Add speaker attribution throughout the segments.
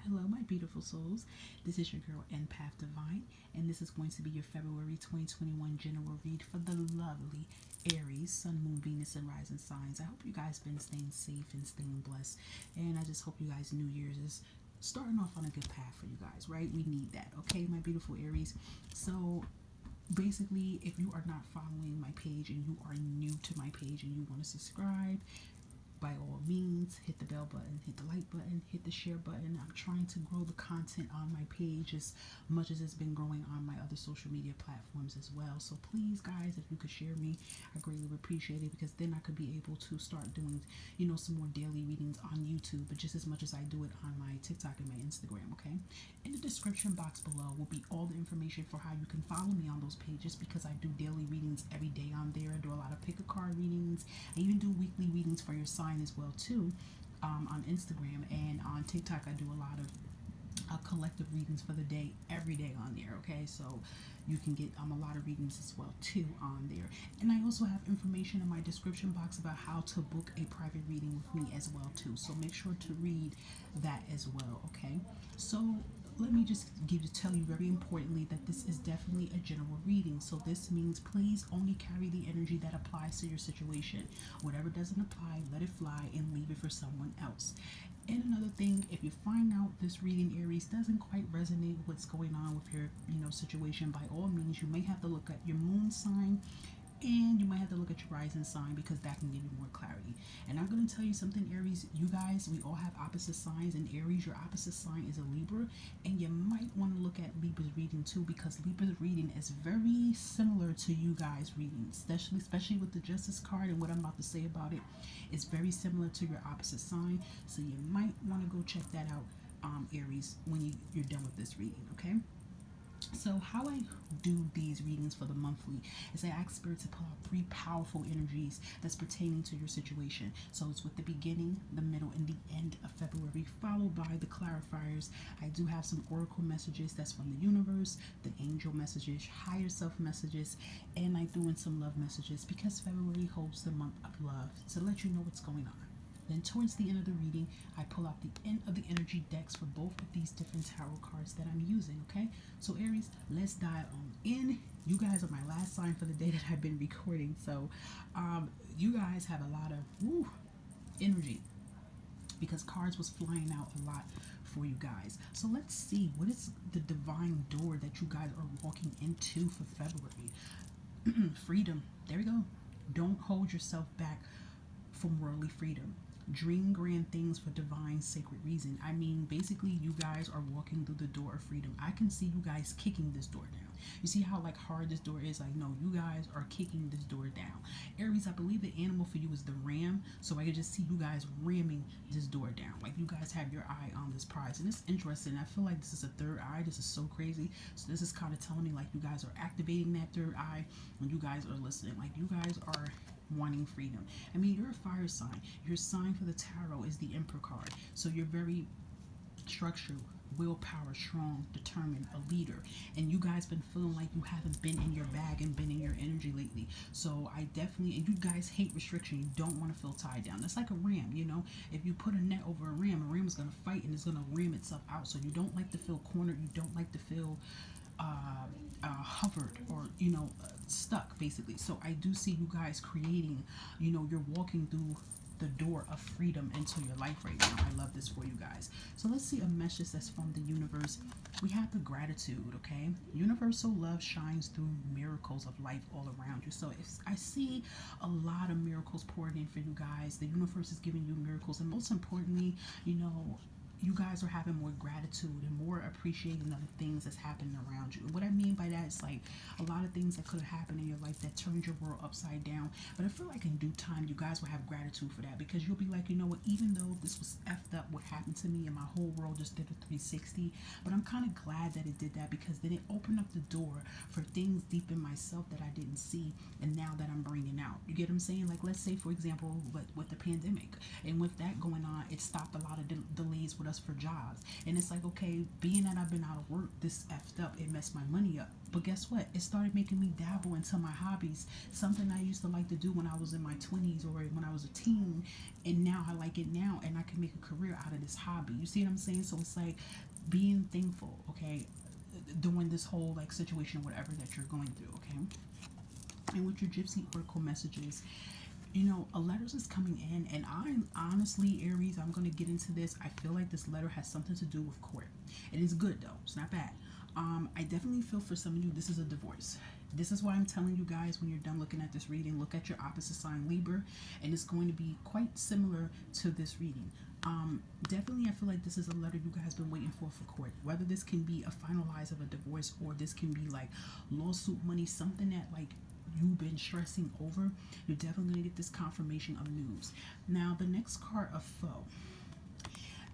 Speaker 1: Hello, my beautiful souls. This is your girl, Empath Divine, and this is going to be your February 2021 general read for the lovely Aries, Sun, Moon, Venus, and Rising signs. I hope you guys been staying safe and staying blessed, and I just hope you guys' New Year's is starting off on a good path for you guys, right? We need that, okay, my beautiful Aries? So, basically, if you are not following my page and you are new to my page and you want to subscribe, by all means, hit the bell button, hit the like button, hit the share button. I'm trying to grow the content on my page as much as it's been growing on my other social media platforms as well. So please, guys, if you could share me, I greatly would appreciate it because then I could be able to start doing, some more daily readings on YouTube, but just as much as I do it on my TikTok and my Instagram, okay? In the description box below will be all the information for how you can follow me on those pages because I do daily readings every day on there. I do a lot of pick a card readings. I even do weekly readings for your sign as well too, on Instagram and on TikTok. I do a lot of collective readings for the day every day on there. Okay, so you can get a lot of readings as well too on there. And I also have information in my description box about how to book a private reading with me as well too. So make sure to read that as well. Okay, so let me just tell you very importantly that this is definitely a general reading. So this means please only carry the energy that applies to your situation. Whatever doesn't apply, let it fly and leave it for someone else. And another thing, if you find out this reading, Aries, doesn't quite resonate with what's going on with your situation, by all means you may have to look at your moon sign and you might have to look at your rising sign because that can give you more clarity. And I'm going to tell you something, Aries. You guys, we all have opposite signs. And Aries, your opposite sign is a Libra. And you might want to look at Libra's reading too because Libra's reading is very similar to you guys' reading, especially with the Justice card and what I'm about to say about it. It's very similar to your opposite sign. So you might want to go check that out, Aries, when you're done with this reading, okay? So, how I do these readings for the monthly is I ask Spirit to pull out three powerful energies that's pertaining to your situation. So, it's with the beginning, the middle, and the end of February, followed by the clarifiers. I do have some oracle messages that's from the universe, the angel messages, higher self messages, and I threw in some love messages because February holds the month of love to let you know what's going on. Then, towards the end of the reading, I pull out the end of the energy decks for both of these different tarot cards that I'm using. Okay, so Aries, let's dive on in. You guys are my last sign for the day that I've been recording, so you guys have a lot of energy because cards was flying out a lot for you guys. So let's see what is the divine door that you guys are walking into for February. Freedom. There we go. Don't hold yourself back from worldly freedom. Dream grand things for divine sacred reason. I mean, basically, you guys are walking through the door of freedom. I can see you guys kicking this door down. You see how hard this door is? Like, no, you guys are kicking this door down. Aries, I believe the animal for you is the ram, so I can just see you guys ramming this door down. Like you guys have your eye on this prize, and it's interesting. I feel like this is a third eye. This is so crazy. So this is kind of telling me like you guys are activating that third eye when you guys are listening. Like you guys are wanting freedom. I mean, you're a fire sign. Your sign for the tarot is the Emperor card. So you're very structured, willpower, strong, determined, a leader. And you guys been feeling like you haven't been in your bag and been in your energy lately. So I definitely, and you guys hate restriction. You don't want to feel tied down. That's like a ram. If you put a net over a ram is going to fight and it's going to ram itself out. So you don't like to feel cornered. You don't like to feel hovered or stuck basically. So I do see you guys creating, you're walking through the door of freedom into your life right now. I love this for you guys. So let's see a message that's from the universe. We have the gratitude. Okay, universal love shines through miracles of life all around you. So if I see a lot of miracles poured in for you guys, the universe is giving you miracles, and most importantly, you guys are having more gratitude and more appreciating of the things that's happening around you. And what I mean by that is like a lot of things that could have happened in your life that turned your world upside down. But I feel like in due time, you guys will have gratitude for that because you'll be like, you know what, even though this was effed up, what happened to me and my whole world just did a 360, but I'm kind of glad that it did that because then it opened up the door for things deep in myself that I didn't see and now that I'm bringing out. You get what I'm saying? Like, let's say, for example, with the pandemic and with that going on, it stopped a lot of delays agreements with us for jobs. And it's like, okay, being that I've been out of work, this effed up, it messed my money up. But guess what? It started making me dabble into my hobbies, something I used to like to do when I was in my 20s or when I was a teen. And now I like it now, and I can make a career out of this hobby. You see what I'm saying? So it's like being thankful, okay? During this whole like situation, whatever that you're going through, okay? And with your Gypsy Oracle messages, a letters is coming in, and I'm honestly, Aries, I'm going to get into this. I feel like this letter has something to do with court. It is good though, it's not bad. I definitely feel for some of you this is a divorce. This is why I'm telling you guys, when you're done looking at this reading, look at your opposite sign, Libra, and it's going to be quite similar to this reading. Definitely, I feel like this is a letter you guys been waiting for court. Whether this can be a finalize of a divorce, or this can be like lawsuit money, something that like you've been stressing over, you're definitely going to get this confirmation of news. Now, the next card of foe.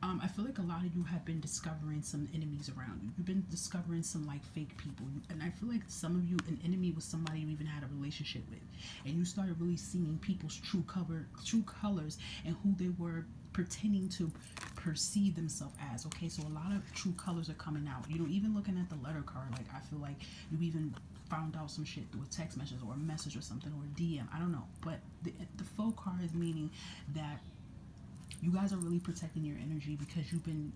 Speaker 1: I feel like a lot of you have been discovering some enemies around you. You've been discovering some like fake people, and I feel like some of you, an enemy was somebody you even had a relationship with, and you started really seeing people's true colors, and who they were pretending to perceive themselves as. Okay, so a lot of true colors are coming out. Even looking at the letter card, like I feel like you even found out some shit through a text message or a message or something, or a DM. I don't know, but the faux card is meaning that you guys are really protecting your energy, because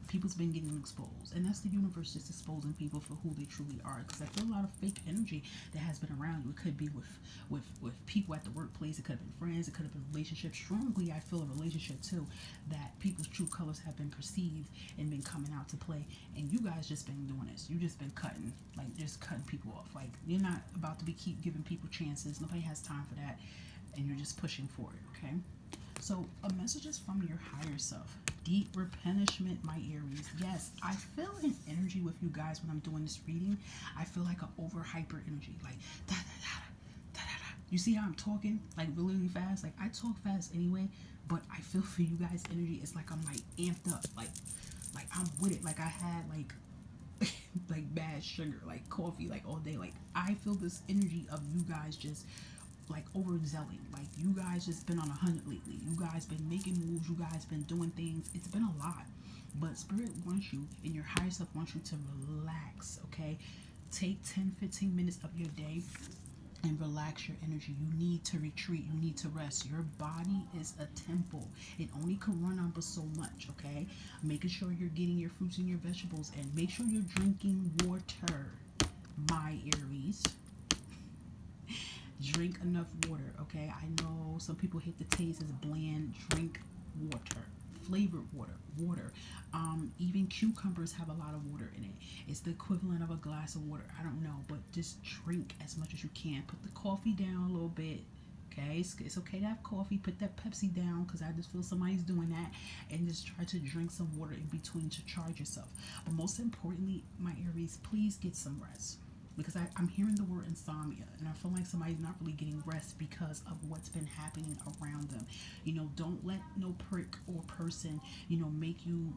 Speaker 1: people's been getting exposed, and that's the universe just exposing people for who they truly are. Because I feel a lot of fake energy that has been around you. It could be with people at the workplace. It could have been friends. It could have been relationships. Strongly, I feel a relationship too, that people's true colors have been perceived and been coming out to play. And you guys just been doing this. You just been just cutting people off. Like, you're not about to keep giving people chances. Nobody has time for that, and you're just pushing forward. Okay. So, a message is from your higher self. Deep replenishment, my Aries. Yes, I feel an energy with you guys when I'm doing this reading. I feel like an over hyper energy. Like, da da da da da da. You see how I'm talking? Like, really, really fast? Like, I talk fast anyway, but I feel for you guys' energy, it's like I'm like amped up. Like I'm with it. Like, I had like like bad sugar, like coffee, like all day. Like, I feel this energy of you guys just like overzealing. Like, you guys just been on 100 lately. You guys been making moves. You guys been doing things. It's been a lot. But Spirit wants you, and your higher self wants you to relax, okay? Take 10-15 minutes of your day and relax your energy. You need to retreat. You need to rest. Your body is a temple. It only can run on but so much, okay? Making sure you're getting your fruits and your vegetables, and make sure you're drinking water, my Aries. Drink enough water, okay? I know some people hate the taste, it's bland. Drink water, flavored water. Even cucumbers have a lot of water in it. It's the equivalent of a glass of water. I don't know, but just drink as much as you can. Put the coffee down a little bit. Okay, it's okay to have coffee. Put that Pepsi down, because I just feel somebody's doing that. And just try to drink some water in between to charge yourself. But most importantly, my Aries, please get some rest, because I'm hearing the word insomnia, and I feel like somebody's not really getting rest because of what's been happening around them. Don't let no prick or person, make you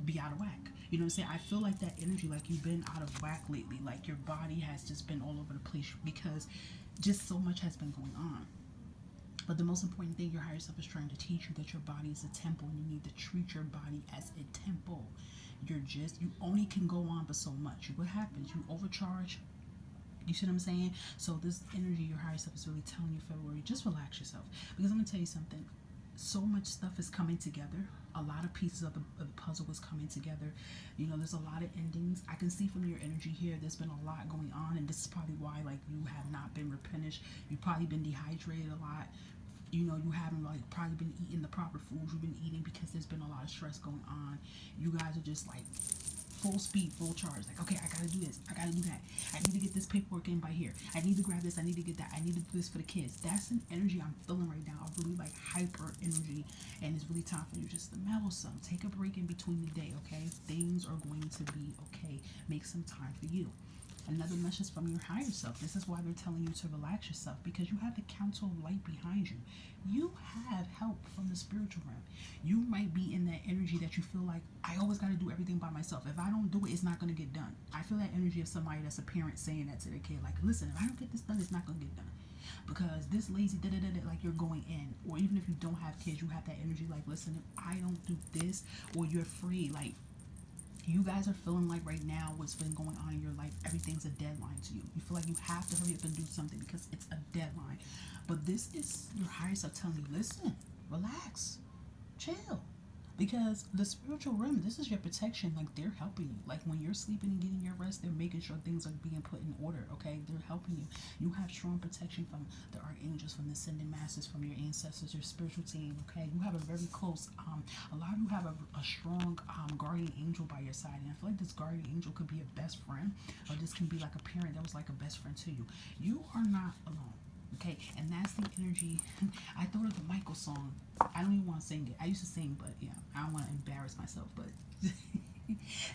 Speaker 1: be out of whack. You know what I'm saying? I feel like that energy, like you've been out of whack lately. Like, your body has just been all over the place, because just so much has been going on. But the most important thing, your higher self is trying to teach you that your body is a temple, and you need to treat your body as a temple. You only can go on but so much. What happens? You overcharge. You see what I'm saying? So this energy, your higher self is really telling you, February, just relax yourself. Because I'm going to tell you something. So much stuff is coming together. A lot of pieces of the puzzle is coming together. There's a lot of endings. I can see from your energy here, there's been a lot going on. And this is probably why, like, you have not been replenished. You've probably been dehydrated a lot. You haven't like probably been eating the proper foods you've been eating, because there's been a lot of stress going on. You guys are just like full speed, full charge. Like, okay, I gotta do this, I gotta do that, I need to get this paperwork in by here, I need to grab this, I need to get that, I need to do this for the kids. That's an energy I'm feeling right now. I really like hyper energy, and it's really time for you just to mellow some. Take a break in between the day, okay? Things are going to be okay. Make some time for you. Another message from your higher self. This is why they're telling you to relax yourself, because you have the council of light behind you. You have help from the spiritual realm. You might be in that energy that you feel like, I always got to do everything by myself. If I don't do it, it's not going to get done. I feel that energy of somebody that's a parent saying that to their kid, like, listen, if I don't get this done, it's not going to get done. because this lazy da da da da, like you're going in. Or even if you don't have kids, you have that energy like, listen, if I don't do this, or you're free, like you guys are feeling like right now what's been going on in your life, everything's a deadline to you. You feel like you have to hurry up and do something because it's a deadline. But this is your higher self telling you, listen, relax, chill. Because the spiritual realm, this is your protection. Like they're helping you. Like when you're sleeping and getting your rest, they're making sure things are being put in order. Okay, they're helping you. You have strong protection from the archangels, from the ascended masters, from your ancestors, your spiritual team. Okay, you have a very close. A lot of you have a strong guardian angel by your side, and I feel like this guardian angel could be a best friend, or this can be like a parent that was like a best friend to you. You are not alone. Okay, and that's the energy. I thought of the Michael song. I don't even want to sing it. I used to sing, but yeah, I don't want to embarrass myself. But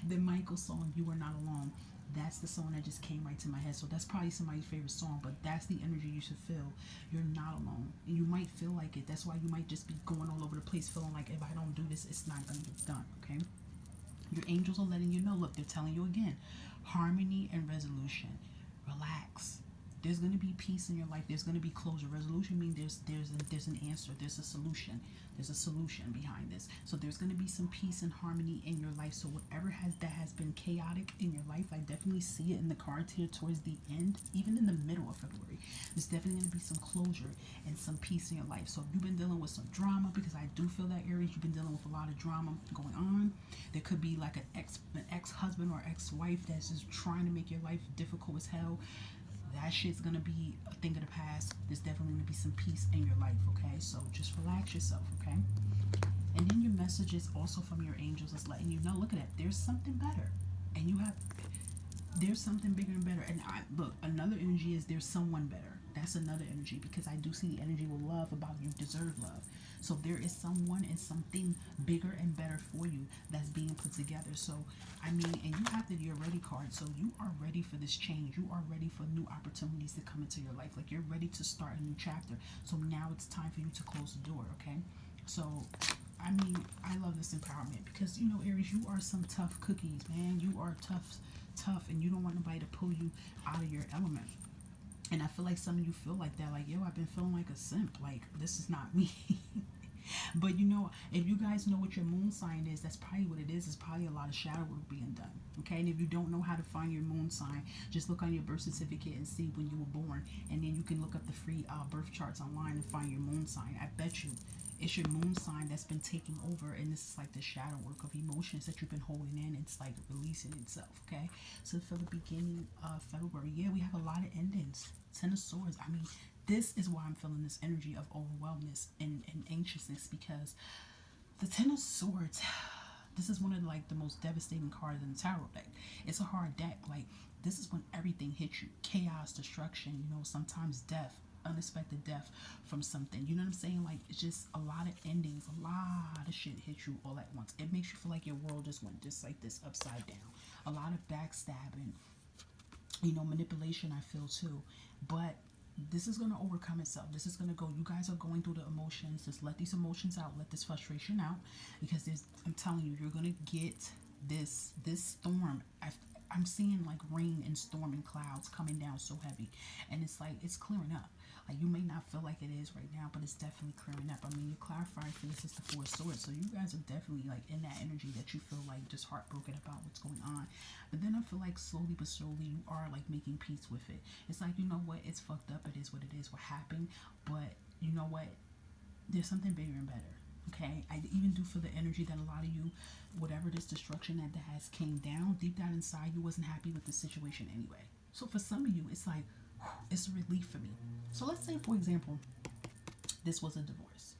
Speaker 1: the Michael song, "You Are Not Alone," that's the song that just came right to my head. So that's probably somebody's favorite song, but that's the energy you should feel. You're not alone. And you might feel like it. That's why you might just be going all over the place, feeling like if I don't do this, it's not going to get done. Okay, your angels are letting you know. Look, they're telling you again, harmony and resolution. Relax. There's going to be peace in your life. There's going to be closure. Resolution means there's an answer. There's a solution. There's a solution behind this. So there's going to be some peace and harmony in your life. So whatever has been chaotic in your life, I definitely see it in the cards here towards the end, even in the middle of February. There's definitely going to be some closure and some peace in your life. So if you've been dealing with some drama, because I do feel that, Aries, you've been dealing with a lot of drama going on. There could be like an ex husband or ex wife that's just trying to make your life difficult as hell. That shit's gonna be a thing of the past. There's definitely gonna be some peace in your life, okay? So just relax yourself, okay? And then your messages also from your angels is letting you know, look at that, there's something better. And there's something bigger and better. And I look, another energy is there's someone better. That's another energy, because I do see the energy with love about you deserve love. So there is someone and something bigger and better for you that's being put together. So I mean, and you have the "you're ready" card. So you are ready for this change. You are ready for new opportunities to come into your life. Like you're ready to start a new chapter. So now it's time for you to close the door, okay? So I mean, I love this empowerment because you know, Aries, you are some tough cookies, man. You are tough, and you don't want nobody to pull you out of your element. And I feel like some of you feel like that, like, yo, I've been feeling like a simp. Like, this is not me. But you know, if you guys know what your moon sign is, that's probably what it is. It's probably a lot of shadow work being done. Okay, and if you don't know how to find your moon sign, just look on your birth certificate and see when you were born, and then you can look up the free birth charts online and find your moon sign. I bet you it's your moon sign that's been taking over, and this is like the shadow work of emotions that you've been holding in. It's like releasing itself. Okay, so for the beginning of February, yeah, we have a lot of endings. Ten of Swords. I mean, this is why I'm feeling this energy of overwhelmness and anxiousness, because the Ten of Swords, this is one of like the most devastating cards in the tarot deck. It's a hard deck. Like this is when everything hits you. Chaos, destruction, you know, sometimes death, unexpected death from something. You know what I'm saying? Like it's just a lot of endings, a lot of shit hits you all at once. It makes you feel like your world just went just like this upside down. A lot of backstabbing, you know, manipulation, I feel too. But this is going to overcome itself. This is going to go. You guys are going through the emotions. Just let these emotions out. Let this frustration out, because there's. I'm telling you, you're going to get this storm. I'm seeing like rain and storm and clouds coming down so heavy, and it's like it's clearing up. Like you may not feel like it is right now, but it's definitely clearing up. I mean, you're clarifying for this is the Four of Swords, so you guys are definitely like in that energy that you feel like just heartbroken about what's going on. But then I feel like slowly but surely you are like making peace with it. It's like, you know what, it's fucked up. It is what it is. What happened, but you know what? There's something bigger and better. Okay, I even do feel the energy that a lot of you, whatever this destruction that has came down deep down inside, you wasn't happy with the situation anyway. So for some of you, it's like it's a relief for me. So let's say, for example, this was a divorce.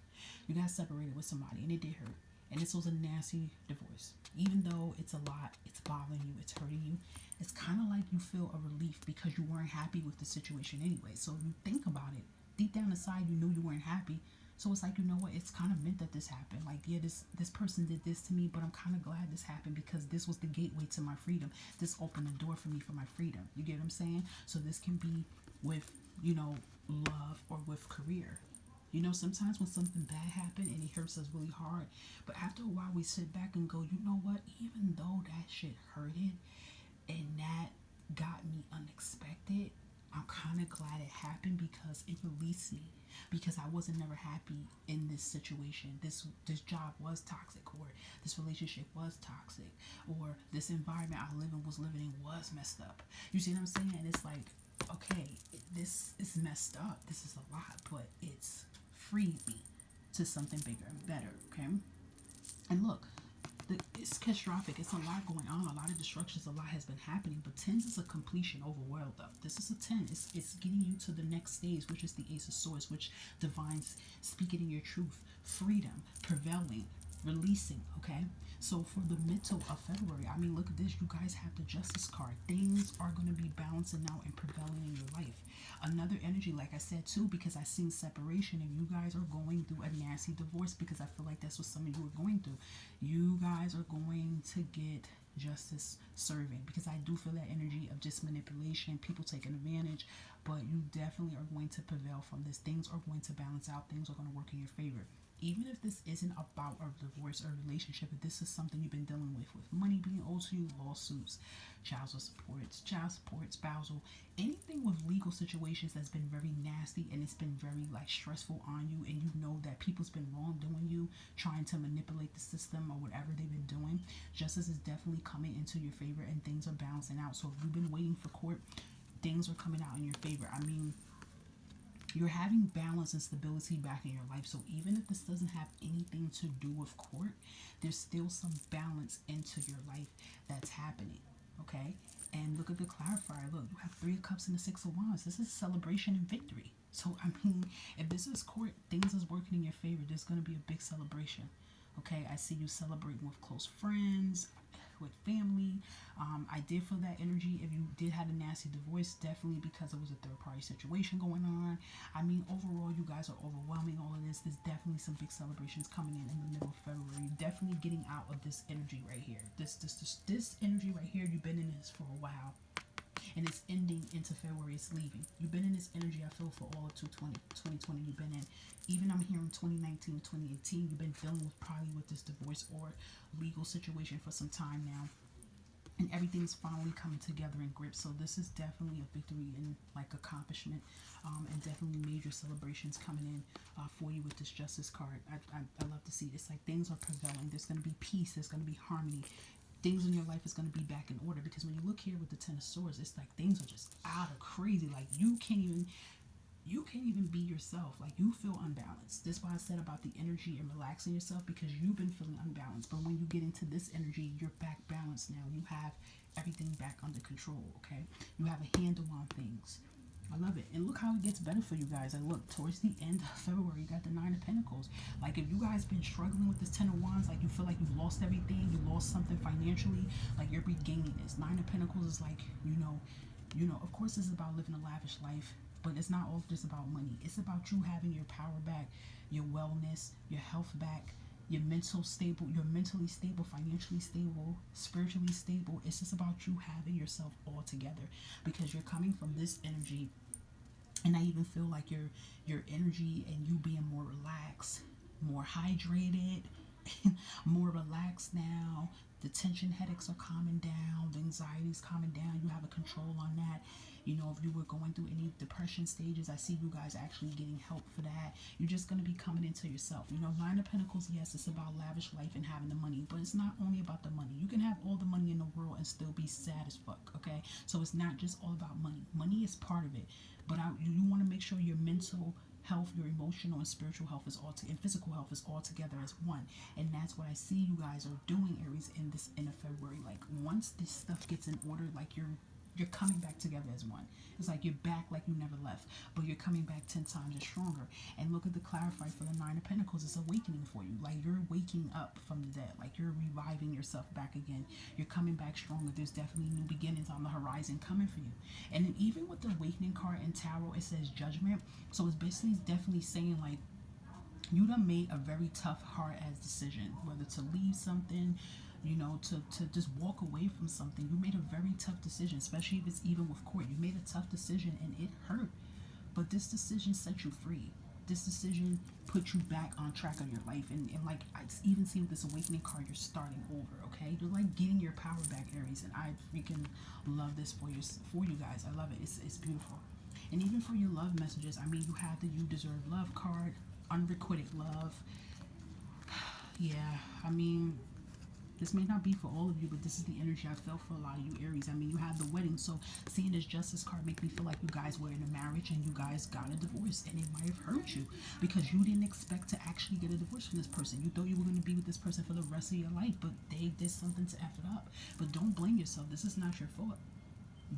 Speaker 1: You got separated with somebody and it did hurt. And this was a nasty divorce. Even though it's a lot, it's bothering you, it's hurting you, it's kind of like you feel a relief because you weren't happy with the situation anyway. So you think about it. Deep down inside, you knew you weren't happy. So it's like, you know what? It's kind of meant that this happened. Like, yeah, this person did this to me, but I'm kind of glad this happened because this was the gateway to my freedom. This opened the door for me for my freedom. You get what I'm saying? So this can be with, you know, love or with career. You know, sometimes when something bad happened and it hurts us really hard, but after a while we sit back and go, you know what? Even though that shit hurted and that got me unexpected, I'm kind of glad it happened because it released me. Because I wasn't never happy in this situation. This job was toxic, or this relationship was toxic, or this environment I live in was living in was messed up. You see what I'm saying? And it's like, okay, this is messed up. This is a lot, but it's freed me to something bigger and better. Okay, and look, it's catastrophic. It's a lot going on. A lot of destructions. A lot has been happening. But tens is a completion overworld, though. This is a 10. It's getting you to the next stage, which is the Ace of Swords, which defines speaking in your truth, freedom, prevailing, releasing. Okay. So for the middle of February, I mean, look at this. You guys have the Justice card. Things are going to be balancing out and prevailing in your life. Another energy, like I said too, because I seen separation, and you guys are going through a nasty divorce, because I feel like that's what some of you are going through. You guys are going to get justice serving, because I do feel that energy of just manipulation, people taking advantage, but you definitely are going to prevail from this. Things are going to balance out, things are going to work in your favor. Even if this isn't about a divorce or relationship, if this is something you've been dealing with money being owed to you, lawsuits, child support, spousal, anything with legal situations that's been very nasty, and it's been very like stressful on you, and you know that people's been wrongdoing you, trying to manipulate the system or whatever they've been doing, justice is definitely coming into your favor, and things are balancing out. So if you've been waiting for court, things are coming out in your favor. I mean, you're having balance and stability back in your life. So even if this doesn't have anything to do with court, there's still some balance into your life that's happening. Okay? And look at the clarifier. Look, you have Three of Cups and the Six of Wands. This is celebration and victory. So I mean, if this is court, things is working in your favor. There's gonna be a big celebration. Okay, I see you celebrating with close friends, with family. I did feel that energy. If you did have a nasty divorce, definitely because it was a third party situation going on. I mean, overall, you guys are overwhelming all of this. There's definitely some big celebrations coming in the middle of February. You're definitely getting out of this energy right here. This energy right here. You've been in this for a while, and it's ending into February. It's leaving. You've been in this energy, I feel, for all of 2020. You've been in, even I'm hearing 2019, 2018. You've been dealing with probably with this divorce or legal situation for some time now. And everything's finally coming together in grip. So this is definitely a victory and like accomplishment, and definitely major celebrations coming in for you with this Justice card. I love to see this. Like things are prevailing. There's going to be peace. There's going to be harmony. Things in your life is going to be back in order, because when you look here with the Ten of Swords, it's like things are just out of crazy. Like you can't even be yourself. Like you feel unbalanced. That's why I said about the energy and relaxing yourself, because you've been feeling unbalanced. But when you get into this energy, you're back balanced now. You have everything back under control. Okay, you have a handle on things. I love it. And look how it gets better for you guys. And look, towards the end of February, you got the Nine of Pentacles. Like if you guys been struggling with this Ten of Wands, like you feel like you've lost everything, you lost something financially, like you're regaining this. Nine of Pentacles is like, of course this is about living a lavish life, but it's not all just about money. It's about you having your power back, your wellness, your health back, you're mentally stable, financially stable, spiritually stable. It's just about you having yourself all together, because you're coming from this energy. And I even feel like your energy and you being more relaxed, more hydrated, more relaxed now. The tension headaches are calming down, the anxiety is calming down. You have a control on that. If you were going through any depression stages, I see you guys actually getting help for that. You're just going to be coming into yourself. Nine of Pentacles, yes, it's about lavish life and having the money, but it's not only about the money. You can have all the money in the world and still be sad as fuck, okay? So it's not just all about money. Money is part of it, but you want to make sure your mental health, your emotional and spiritual health and physical health is all together as one. And that's what I see you guys are doing, Aries, in this end of February. Like once this stuff gets in order, like you're coming back together as one. It's like you're back like you never left, but you're coming back 10 times as stronger. And look at the clarify for the Nine of Pentacles. It's awakening for you. Like you're waking up from the dead. Like you're reviving yourself back again. You're coming back stronger. There's definitely new beginnings on the horizon coming for you. And then even with the awakening card in tarot, it says judgment. So it's basically definitely saying like you done made a very tough, hard ass decision, whether to leave something, to just walk away from something. You made a very tough decision, especially if it's even with court. You made a tough decision and it hurt. But this decision set you free. This decision put you back on track of your life. And like I even see with this awakening card, you're starting over, okay? You're like getting your power back, Aries. And I freaking love this for you guys. I love it. It's beautiful. And even for your love messages, I mean, you have the you deserve love card, unrequited love. Yeah, I mean, this may not be for all of you, but this is the energy I felt for a lot of you Aries. I mean, you have the wedding, so seeing this justice card make me feel like you guys were in a marriage and you guys got a divorce, and it might have hurt you because you didn't expect to actually get a divorce from this person. You thought you were going to be with this person for the rest of your life, but they did something to F it up. But don't blame yourself. This is not your fault.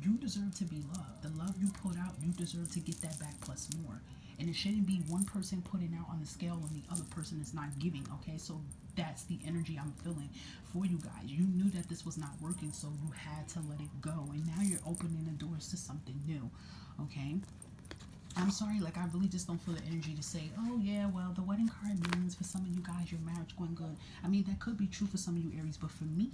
Speaker 1: You deserve to be loved. The love you put out, you deserve to get that back plus more. And it shouldn't be one person putting out on the scale and the other person is not giving. Okay, so that's the energy I'm feeling for you guys. You knew that this was not working, so you had to let it go. And now you're opening the doors to something new. Okay, I'm sorry, like I really just don't feel the energy to say, oh yeah, well the wedding card means for some of you guys your marriage going good. I mean that could be true for some of you Aries, but for me,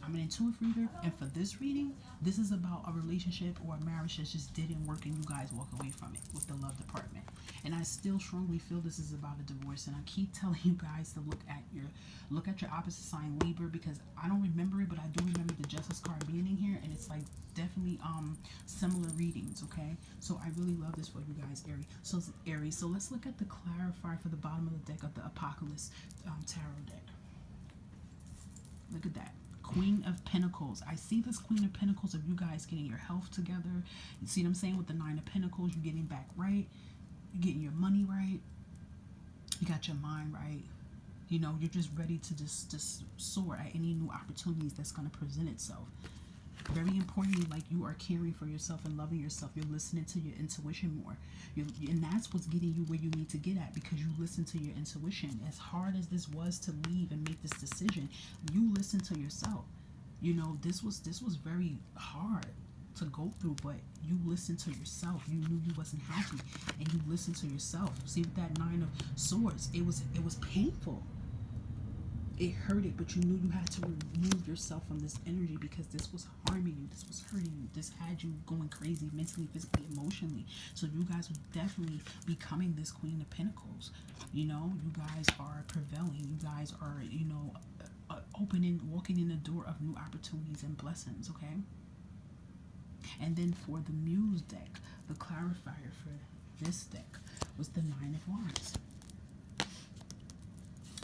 Speaker 1: I'm an intuitive reader, and for this reading, this is about a relationship or a marriage that just didn't work, and you guys walk away from it with the love department. And I still strongly feel this is about a divorce. And I keep telling you guys to look at your opposite sign Libra, because I don't remember it, but I do remember the Justice card being in here, and it's like definitely similar readings. Okay, so I really love this for you guys, Aries. So Aries. So let's look at the clarifier for the bottom of the deck of the Apocalypse tarot deck. Look at that. Queen of Pentacles. I see this Queen of Pentacles of you guys getting your health together. You see what I'm saying with the Nine of Pentacles? You're getting back right. You're getting your money right. You got your mind right. You know, you're just ready to just soar at any new opportunities that's going to present itself. Very importantly, like you are caring for yourself and loving yourself. You're listening to your intuition more. And that's what's getting you where you need to get at, because you listen to your intuition. As hard as this was to leave and make this decision, you listen to yourself. You know, this was very hard to go through, but you listened to yourself. You knew you wasn't happy, and you listened to yourself. See, with that Nine of Swords, it was painful. It hurted, but you knew you had to remove yourself from this energy because this was harming you. This was hurting you. This had you going crazy mentally, physically, emotionally. So you guys would definitely becoming this Queen of Pentacles. You know, you guys are prevailing. You guys are, you know, walking in the door of new opportunities and blessings. Okay. And then for the Muse deck, the clarifier for this deck was the Nine of Wands.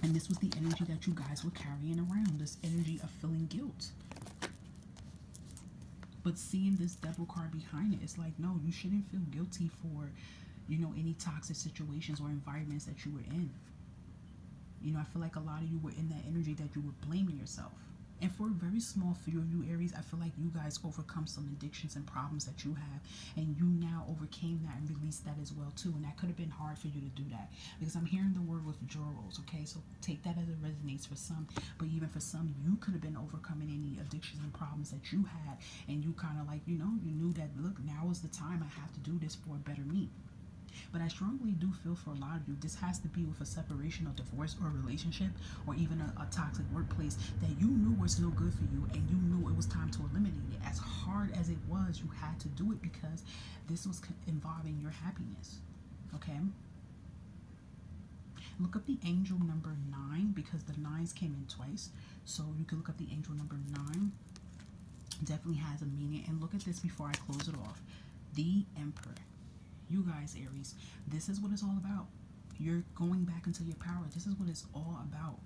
Speaker 1: And this was the energy that you guys were carrying around, this energy of feeling guilt. But seeing this Devil card behind it, it's like, no, you shouldn't feel guilty for, you know, any toxic situations or environments that you were in. You know, I feel like a lot of you were in that energy that you were blaming yourself. And for a very small few of you Aries, I feel like you guys overcome some addictions and problems that you have, and you now overcame that and released that as well too. And that could have been hard for you to do that, because I'm hearing the word withdrawals. Okay, so take that as it resonates for some, but even for some, you could have been overcoming any addictions and problems that you had, and you kind of like, you know, you knew that, look, now is the time I have to do this for a better me. But I strongly do feel for a lot of you, this has to be with a separation or divorce or relationship, or even a toxic workplace that you knew was no good for you, and you knew it was time to eliminate it. As hard as it was, you had to do it because this was involving your happiness. Okay? Look up the angel number 9, because the 9s came in twice. So you can look up the angel number 9. Definitely has a meaning. And look at this before I close it off. The Emperor. You guys, Aries, this is what it's all about. You're going back into your power. This is what it's all about.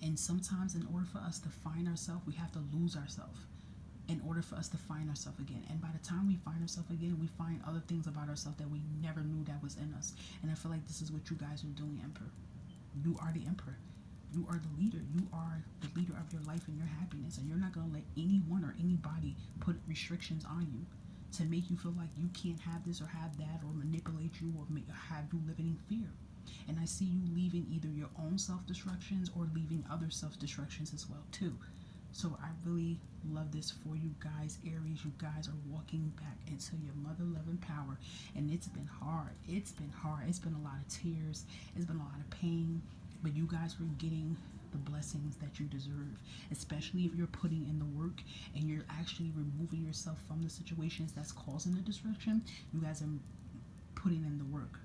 Speaker 1: And sometimes in order for us to find ourselves, we have to lose ourselves in order for us to find ourselves again. And by the time we find ourselves again, we find other things about ourselves that we never knew that was in us. And I feel like this is what you guys are doing, Emperor. You are the Emperor. You are the leader. You are the leader of your life and your happiness. And you're not going to let anyone or anybody put restrictions on you to make you feel like you can't have this or have that, or manipulate you, or have you living in fear. And I see you leaving either your own self-destructions or leaving other self-destructions as well too. So I really love this for you guys, Aries. You guys are walking back into your mother loving power, and it's been hard. It's been hard. It's been a lot of tears. It's been a lot of pain, but you guys are getting the blessings that you deserve, especially if you're putting in the work and you're actually removing yourself from the situations that's causing the destruction. You guys are putting in the work.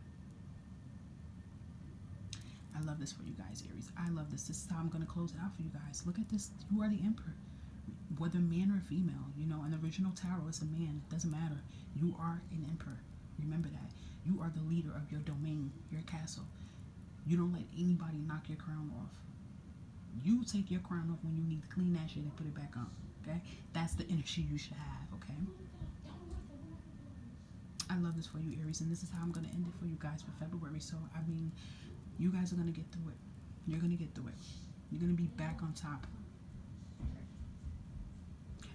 Speaker 1: I love this for you guys, Aries. I love this. This is how I'm going to close it out for you guys. Look at this. You are the Emperor, whether man or female. You know, an original tarot is a man. It doesn't matter. You are an Emperor. Remember that. You are the leader of your domain, your castle. You don't let anybody knock your crown off. You take your crown off when you need to clean that shit and put it back on. Okay? That's the energy you should have. Okay? I love this for you, Aries, and this is how I'm going to end it for you guys for February. So, I mean, you guys are going to get through it. You're going to get through it. You're going to be back on top.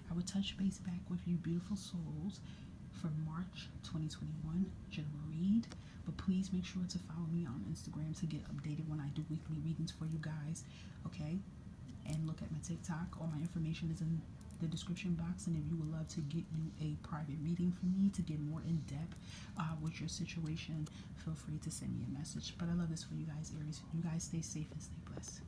Speaker 1: I will touch base back with you, beautiful souls, for March 2021 general read. But please make sure to follow me on Instagram to get updated when I do weekly readings for you guys. Okay? And look at my TikTok. All my information is in the description box. And if you would love to get you a private reading from me to get more in depth with your situation, feel free to send me a message. But I love this for you guys, Aries. You guys stay safe and stay blessed.